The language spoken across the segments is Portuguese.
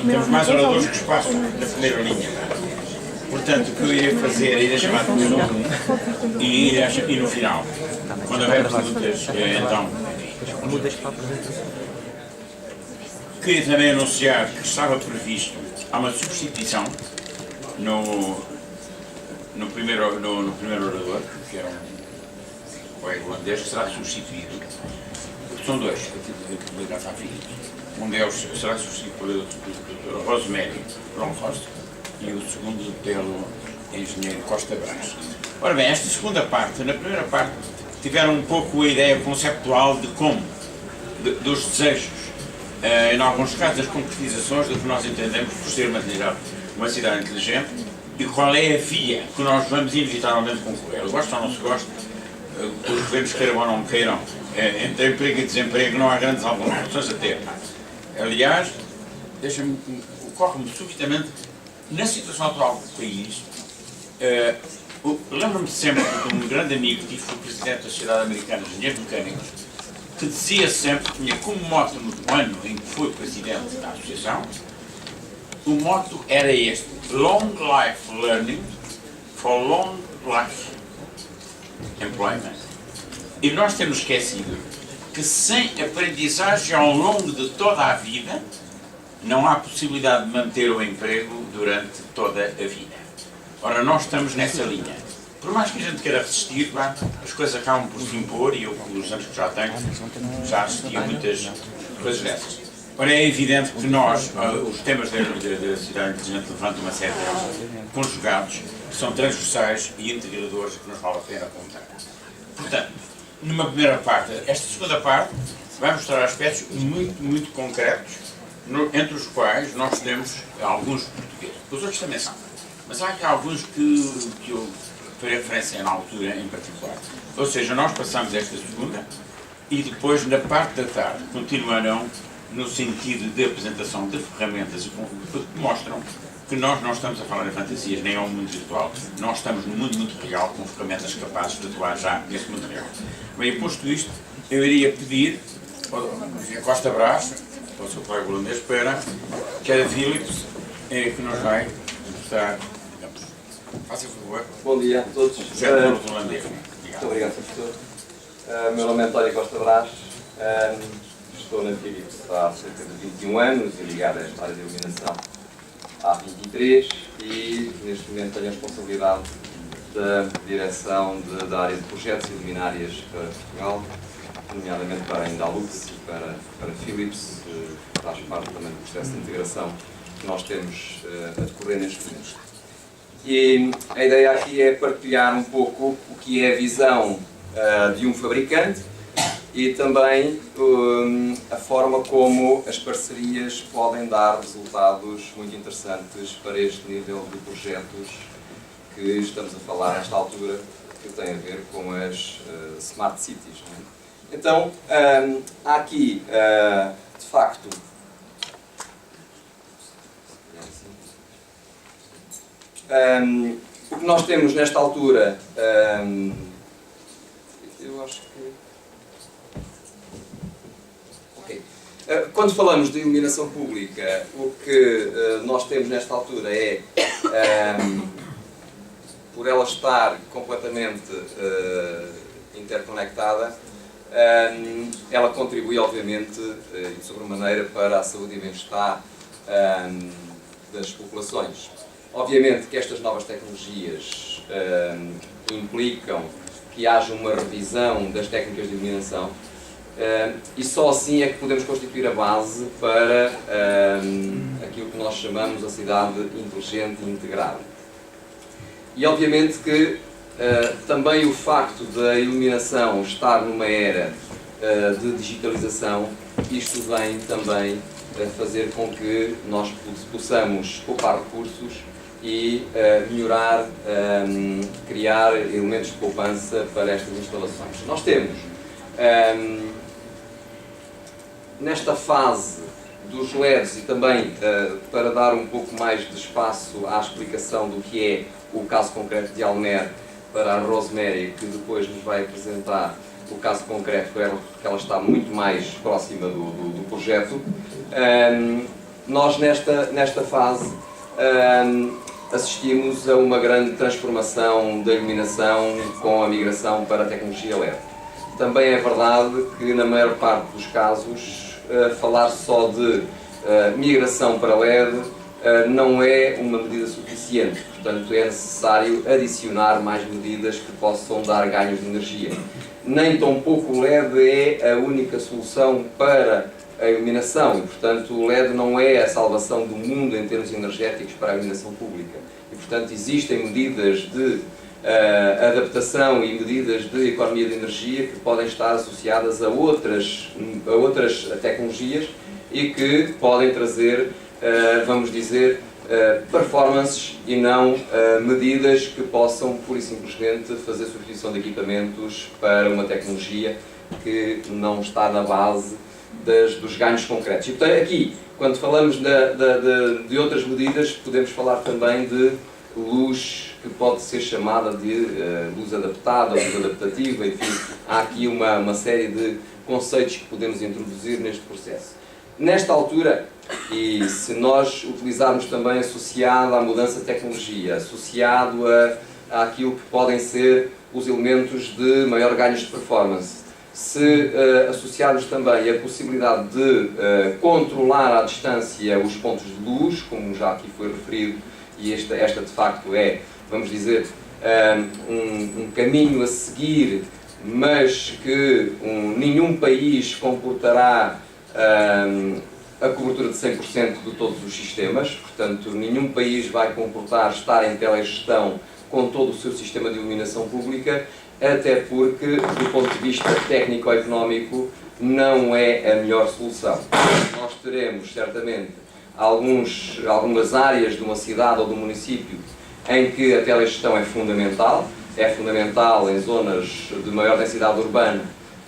temos mais oradores que espaço na primeira linha. Portanto, o que eu iria fazer é ir chamar depois ao mundo e no final, quando houver perguntas, então. Queria também anunciar que estava previsto, há uma substituição no primeiro orador, que era um colega holandês, que será substituído. São dois, que ligados à Philips. Um deles será substituído pelo Dr. Rosemary Bronkhorst e o segundo pelo engenheiro Costa Brás. Ora bem, esta segunda parte, na primeira parte, tiveram um pouco a ideia conceptual de como, dos desejos, em alguns casos as concretizações do que nós entendemos por ser uma cidade inteligente e qual é a via que nós vamos inevitavelmente concorrer. Gosto ou não se gosta, os governos queiram ou não queiram, entre emprego e desemprego não há grandes alterações a ter. Aliás, ocorre-me subitamente, na situação atual do país, lembro-me sempre de um grande amigo que foi presidente da Sociedade Americana de Engenheiros Mecânicos, que dizia sempre, que tinha como mote no ano em que foi presidente da associação, o mote era este: Long Life Learning for Long Life Employment. E nós temos esquecido que sem aprendizagem ao longo de toda a vida, não há possibilidade de manter o emprego durante toda a vida. Ora, nós estamos nessa linha. Por mais que a gente queira resistir, as coisas acabam por se impor, e eu, com os anos que já tenho, já assisti a muitas coisas dessas. Ora, é evidente que nós, os temas da cidade inteligente levantam uma série de conjugados, que são transversais e integradores, que nos vale a pena contar. Portanto, numa primeira parte, esta segunda parte vai mostrar aspectos muito concretos, entre os quais nós temos alguns portugueses. Os outros também são, mas há aqui alguns que eu farei referência na altura em particular. Ou seja, nós passamos esta segunda e depois, na parte da tarde, continuarão no sentido de apresentação de ferramentas que mostram que nós não estamos a falar em fantasias nem ao mundo virtual, nós estamos no mundo muito real, com ferramentas capazes de atuar já nesse mundo real. Bem, posto isto, eu iria pedir a Costa Brás, ao seu colega holandês, para que a Philips que nos vai mostrar. Faça favor. Bom dia a todos. Holandês. Muito obrigado, professor. Meu nome é António Costa Brás. Estou na Philips há cerca de 21 anos e ligado a esta área de iluminação há 23 e neste momento tenho a responsabilidade da direção da área de projetos e luminárias para Portugal, nomeadamente para a Indalux e para Philips, que faz parte também do processo de integração que nós temos a decorrer neste momento. E a ideia aqui é partilhar um pouco o que é a visão de um fabricante e também a forma como as parcerias podem dar resultados muito interessantes para este nível de projetos que estamos a falar nesta altura, que tem a ver com as Smart Cities. Não é? Então, há aqui, de facto, o que nós temos nesta altura, eu acho que... Okay. Quando falamos de iluminação pública, o que nós temos nesta altura é, por ela estar completamente interconectada, ela contribui, obviamente, de sobremaneira para a saúde e bem-estar das populações. Obviamente que estas novas tecnologias implicam que haja uma revisão das técnicas de iluminação e só assim é que podemos constituir a base para aquilo que nós chamamos a cidade inteligente e integrada. E obviamente que também o facto da iluminação estar numa era de digitalização, isto vem também fazer com que nós possamos poupar recursos e melhorar, criar elementos de poupança para estas instalações. Nós temos, nesta fase dos LEDs e também para dar um pouco mais de espaço à explicação do que é o caso concreto de Almer para a Rosemary, que depois nos vai apresentar o caso concreto, porque ela está muito mais próxima do projeto. nós nesta fase assistimos a uma grande transformação da iluminação com a migração para a tecnologia LED. Também é verdade que na maior parte dos casos falar só de migração para LED não é uma medida suficiente, portanto é necessário adicionar mais medidas que possam dar ganhos de energia. Nem tão pouco o LED é a única solução para a iluminação e, portanto, o LED não é a salvação do mundo em termos energéticos para a iluminação pública. E, portanto, existem medidas de adaptação e medidas de economia de energia que podem estar associadas a outras tecnologias e que podem trazer, vamos dizer, performances e não medidas que possam, pura e simplesmente, fazer substituição de equipamentos para uma tecnologia que não está na base dos ganhos concretos. E, portanto, aqui, quando falamos de outras medidas, podemos falar também de luz que pode ser chamada de luz adaptada, luz adaptativa, enfim, há aqui uma série de conceitos que podemos introduzir neste processo. Nesta altura, e se nós utilizarmos também associado à mudança de tecnologia, associado àquilo que podem ser os elementos de maior ganhos de performance, se associarmos também a possibilidade de controlar à distância os pontos de luz, como já aqui foi referido, e esta de facto é, vamos dizer, um caminho a seguir, mas que nenhum país comportará a cobertura de 100% de todos os sistemas, portanto nenhum país vai comportar estar em telegestão com todo o seu sistema de iluminação pública, até porque, do ponto de vista técnico-económico, não é a melhor solução. Nós teremos, certamente, algumas áreas de uma cidade ou de um município em que a telegestão é fundamental em zonas de maior densidade urbana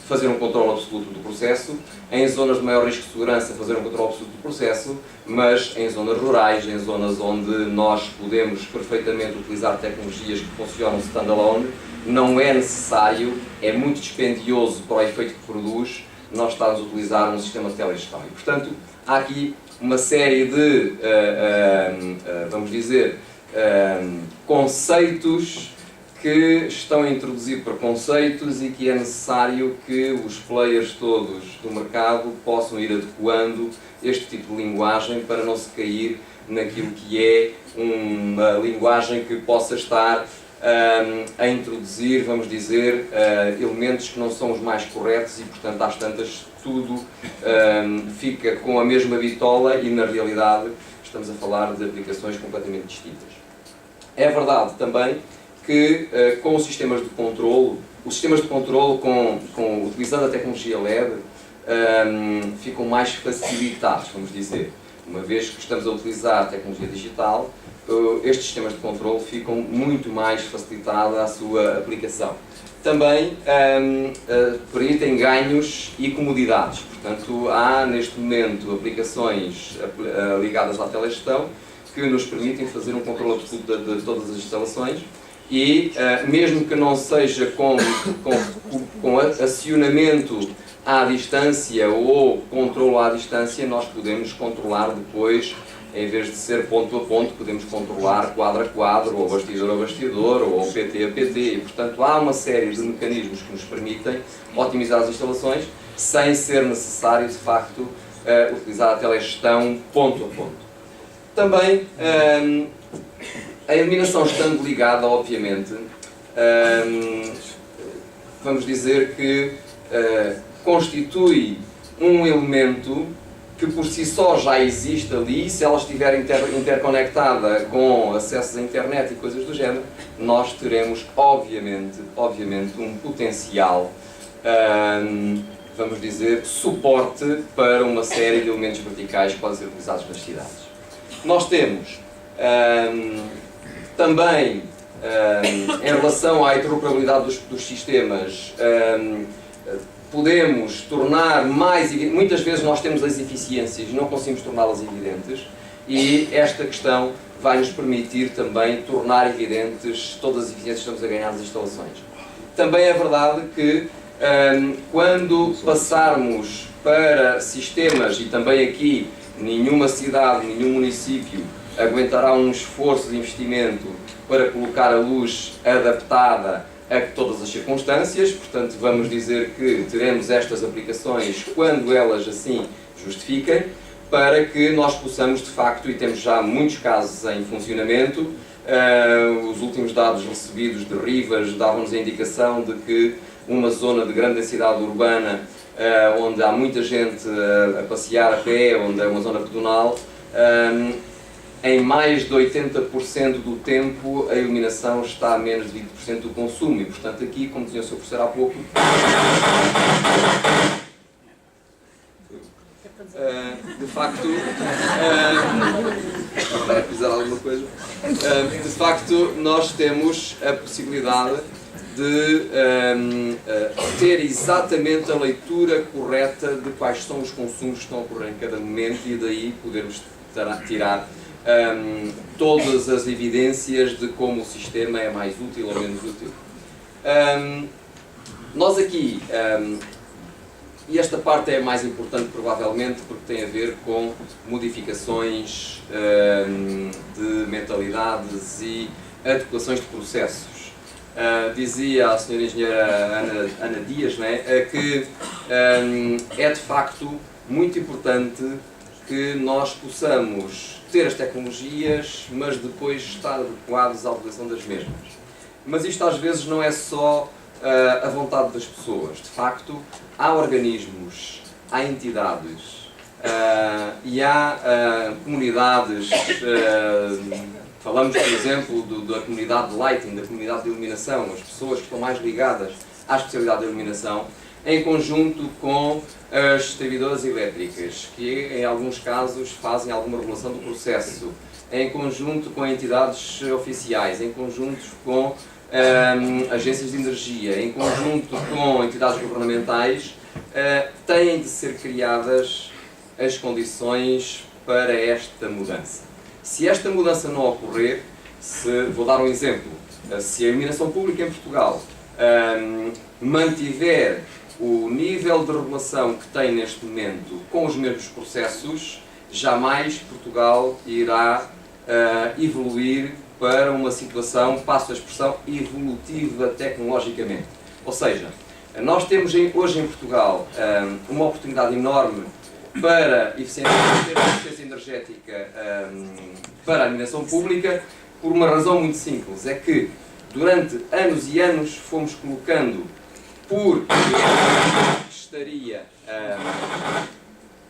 fazer um controle absoluto do processo, em zonas de maior risco de segurança fazer um controle absoluto do processo, mas em zonas rurais, em zonas onde nós podemos perfeitamente utilizar tecnologias que funcionam standalone, não é necessário, é muito dispendioso para o efeito que produz, nós estamos a utilizar um sistema de telegestão. E, portanto, há aqui uma série de, vamos dizer, conceitos que estão a introduzir preconceitos e que é necessário que os players todos do mercado possam ir adequando este tipo de linguagem para não se cair naquilo que é uma linguagem que possa estar a introduzir, vamos dizer, elementos que não são os mais corretos e, portanto, às tantas, tudo fica com a mesma bitola e, na realidade, estamos a falar de aplicações completamente distintas. É verdade também que com os sistemas de controlo, utilizando a tecnologia LED, ficam mais facilitados, vamos dizer. Uma vez que estamos a utilizar a tecnologia digital, estes sistemas de controlo ficam muito mais facilitada a sua aplicação. Também permitem ganhos e comodidades. Portanto, há neste momento aplicações ligadas à telegestão que nos permitem fazer um controle absoluto de todas as instalações e, mesmo que não seja com acionamento à distância ou controle à distância, nós podemos controlar depois, em vez de ser ponto a ponto, podemos controlar quadro a quadro, ou bastidor a bastidor, ou PT a PT, e, portanto, há uma série de mecanismos que nos permitem otimizar as instalações sem ser necessário, de facto, utilizar a telegestão ponto a ponto. Também, a iluminação estando ligada, obviamente, vamos dizer que constitui um elemento que por si só já existe ali, se ela estiver interconectada com acessos à internet e coisas do género, nós teremos, obviamente um potencial, vamos dizer, suporte para uma série de elementos verticais que podem ser utilizados nas cidades. Nós temos também, em relação à interoperabilidade dos sistemas, podemos tornar mais evidentes. Muitas vezes nós temos as eficiências e não conseguimos torná-las evidentes, e esta questão vai nos permitir também tornar evidentes todas as eficiências que estamos a ganhar nas instalações. Também é verdade que quando passarmos para sistemas, e também aqui nenhuma cidade, nenhum município aguentará um esforço de investimento para colocar a luz adaptada a todas as circunstâncias, portanto vamos dizer que teremos estas aplicações quando elas assim justifiquem, para que nós possamos de facto, e temos já muitos casos em funcionamento, os últimos dados recebidos de Rivas davam-nos a indicação de que uma zona de grande densidade urbana, onde há muita gente a passear a pé, onde é uma zona pedonal, em mais de 80% do tempo a iluminação está a menos de 20% do consumo e, portanto, aqui, como dizia o Sr. Professor há pouco, de facto, vai pisar alguma coisa, de facto nós temos a possibilidade de ter exatamente a leitura correta de quais são os consumos que estão a ocorrer em cada momento e daí podermos tirar todas as evidências de como o sistema é mais útil ou menos útil. Nós aqui, e esta parte é mais importante provavelmente porque tem a ver com modificações de mentalidades e adequações de processos. Dizia a Sra. Engenheira Ana Dias, né, que é de facto muito importante que nós possamos ter as tecnologias, mas depois estar adequados à utilização das mesmas. Mas isto às vezes não é só a vontade das pessoas. De facto, há organismos, há entidades e há comunidades. Falamos, por exemplo, da comunidade de lighting, da comunidade de iluminação, as pessoas que estão mais ligadas à especialidade da iluminação, em conjunto com as distribuidoras elétricas, que em alguns casos fazem alguma regulação do processo, em conjunto com entidades oficiais, em conjunto com agências de energia, em conjunto com entidades governamentais, têm de ser criadas as condições para esta mudança. Se esta mudança não ocorrer, vou dar um exemplo, se a iluminação pública em Portugal mantiver o nível de regulação que tem neste momento com os mesmos processos, jamais Portugal irá evoluir para uma situação, passo a expressão, evolutiva tecnologicamente. Ou seja, nós temos hoje em Portugal uma oportunidade enorme para ter eficiência energética para a iluminação pública por uma razão muito simples, é que durante anos e anos fomos colocando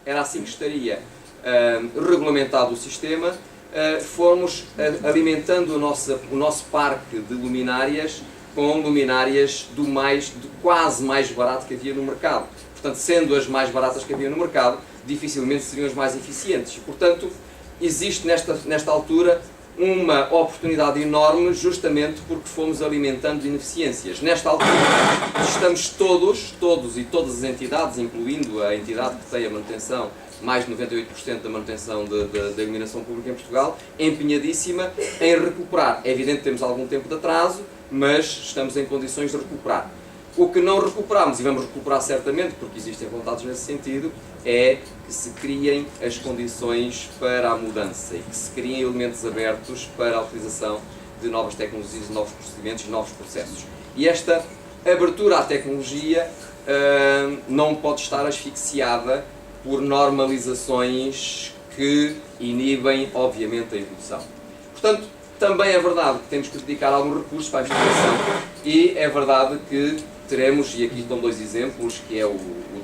era assim que estaria regulamentado o sistema, fomos alimentando o nosso parque de luminárias com luminárias do quase mais barato que havia no mercado. Portanto, sendo as mais baratas que havia no mercado, dificilmente seriam as mais eficientes. Portanto, existe nesta altura uma oportunidade enorme justamente porque fomos alimentando ineficiências. Nesta altura, estamos todos e todas as entidades, incluindo a entidade que tem a manutenção, mais de 98% da manutenção da iluminação pública em Portugal, empenhadíssima em recuperar. É evidente que temos algum tempo de atraso, mas estamos em condições de recuperar. O que não recuperamos, e vamos recuperar certamente, porque existem vontades nesse sentido, é que se criem as condições para a mudança e que se criem elementos abertos para a utilização de novas tecnologias, novos procedimentos e novos processos. E esta abertura à tecnologia não pode estar asfixiada por normalizações que inibem, obviamente, a evolução. Portanto, também é verdade que temos que dedicar alguns recursos para a investigação e é verdade que teremos, e aqui estão dois exemplos, que é o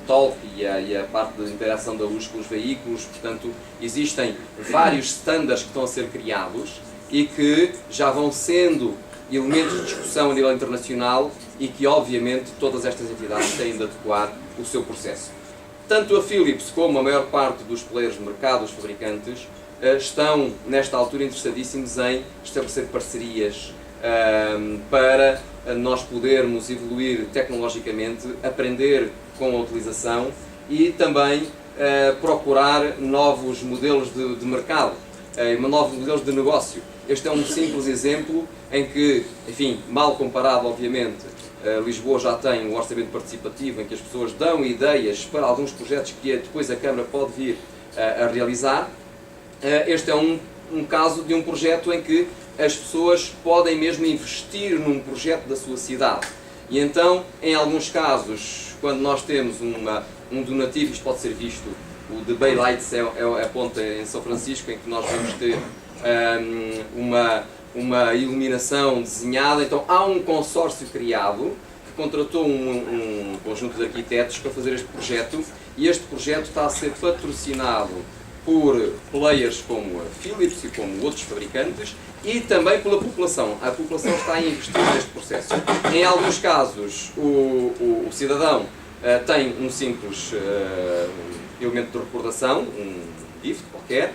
TOLC e a parte da interação da luz com os veículos. Portanto, existem vários standards que estão a ser criados e que já vão sendo elementos de discussão a nível internacional e que, obviamente, todas estas entidades têm de adequar o seu processo. Tanto a Philips como a maior parte dos players de mercado, os fabricantes, estão, nesta altura, interessadíssimos em estabelecer parcerias para nós podermos evoluir tecnologicamente, aprender com a utilização e também procurar novos modelos de mercado, novos modelos de negócio. Este é um simples exemplo em que, enfim, mal comparado, obviamente, Lisboa já tem um orçamento participativo em que as pessoas dão ideias para alguns projetos que depois a Câmara pode vir a realizar. Este é um caso de um projeto em que as pessoas podem mesmo investir num projeto da sua cidade. E então, em alguns casos, quando nós temos um donativo, isto pode ser visto, o The Bay Lights é a ponte em São Francisco, em que nós vamos ter uma iluminação desenhada. Então há um consórcio criado que contratou um conjunto de arquitetos para fazer este projeto, e este projeto está a ser patrocinado por players como a Philips e como outros fabricantes, e também pela população. A população está a investir neste processo. Em alguns casos, o cidadão tem um simples elemento de recordação, um gift qualquer.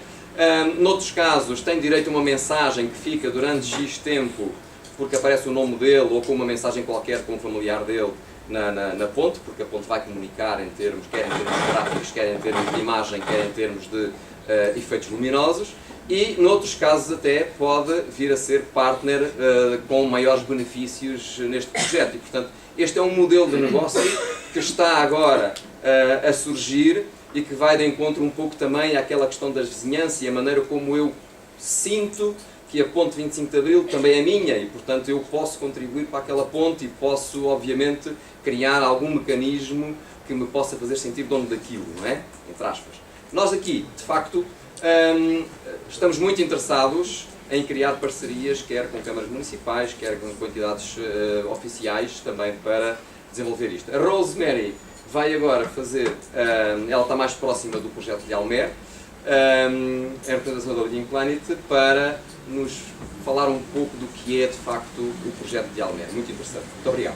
Noutros casos, tem direito a uma mensagem que fica durante X tempo, porque aparece o nome dele, ou com uma mensagem qualquer com um familiar dele na ponte, porque a ponte vai comunicar em termos, quer em termos gráficos, quer em termos de imagem, quer em termos de efeitos luminosos. E, noutros casos, até pode vir a ser partner com maiores benefícios neste projeto. E, portanto, este é um modelo de negócio que está agora a surgir e que vai de encontro um pouco também àquela questão da vizinhança e a maneira como eu sinto que a ponte 25 de Abril também é minha e, portanto, eu posso contribuir para aquela ponte e posso, obviamente, criar algum mecanismo que me possa fazer sentir dono daquilo, não é? Entre aspas. Nós aqui, de facto, estamos muito interessados em criar parcerias, quer com câmaras municipais, quer com entidades oficiais, também para desenvolver isto. A Rosemary vai agora fazer, ela está mais próxima do projeto de Almer, é representadora de Planet, para nos falar um pouco do que é, de facto, o projeto de Almer. Muito interessante. Muito obrigado.